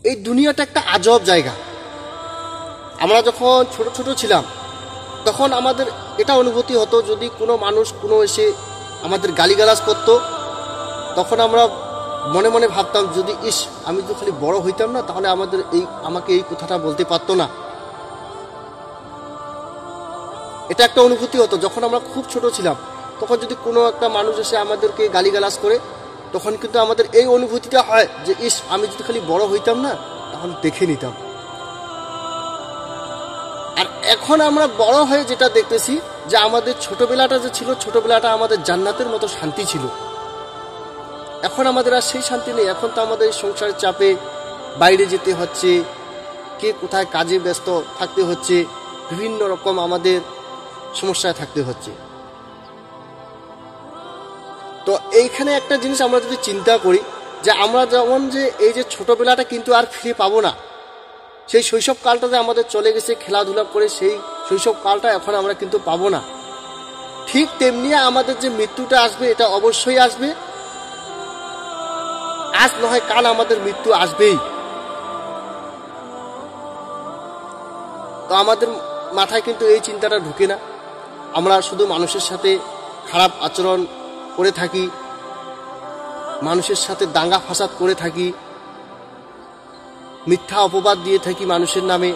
এই দুনিয়াটা একটা আজব জায়গা। আমরা যখন ছোট ছোট ছিলাম তখন আমাদের এটা অনুভূতি হতো, যদি কোনো মানুষ কোনো এসে আমাদের গালিগালাজ করতো, তখন আমরা মনে মনে ভাবতাম, যদি আমি তো খালি বড় হইতাম না, তাহলে আমাকে এই কথাটা বলতে পারতো না। এটা একটা অনুভূতি হতো যখন আমরা খুব ছোট ছিলাম। তখন যদি কোনো একটা মানুষ এসে আমাদেরকে গালিগালাজ করে, তখন কিন্তু আমাদের এই অনুভূতিটা হয় যে আমি যদি খালি বড় হইতাম না, তাহলে দেখে নিতাম। আর এখন আমরা বড় হয়ে যেটা দেখতেছি, যে আমাদের ছোটবেলাটা যে ছিল, ছোটবেলাটা আমাদের জান্নাতের মতো শান্তি ছিল। এখন আমাদের আর সেই শান্তি নেই। এখন তো আমাদের সংসারের চাপে বাইরে যেতে হচ্ছে, কে কোথায় কাজে ব্যস্ত থাকতে হচ্ছে, বিভিন্ন রকম আমাদের সমস্যায় থাকতে হচ্ছে। তো এইখানে একটা জিনিস আমরা যদি চিন্তা করি, যে আমরা যেমন যে এই যে ছোটবেলাটা কিন্তু আর ফিরে পাবো না, সেই শৈশব কালটাতে আমাদের চলে গেছে খেলাধুলা করে, সেই শৈশব কালটা এখন আমরা কিন্তু পাবো না। ঠিক তেমনি আমাদের যে মৃত্যুটা আসবে, এটা অবশ্যই আসবে। আজ নয় কাল আমাদের মৃত্যু আসবেই। তো আমাদের মাথায় কিন্তু এই চিন্তাটা ঢুকে না। আমরা শুধু মানুষের সাথে খারাপ আচরণ করে থাকি, মানুষের সাথে দাঙ্গা ফাসাদ করে থাকি, মিথ্যা অপবাদ দিয়ে থাকি মানুষের নামে,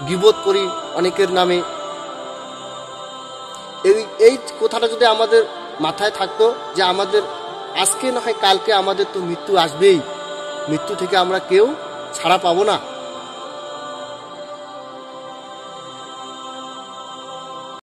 গীবত করি অনেকের নামে। এই কথাটা যদি আমাদের মাথায় থাকতো, যে আমাদের আজকে না হয় কালকে আমাদের তো মৃত্যু আসবেই, মৃত্যু থেকে আমরা কেউ ছাড়া পাবো না।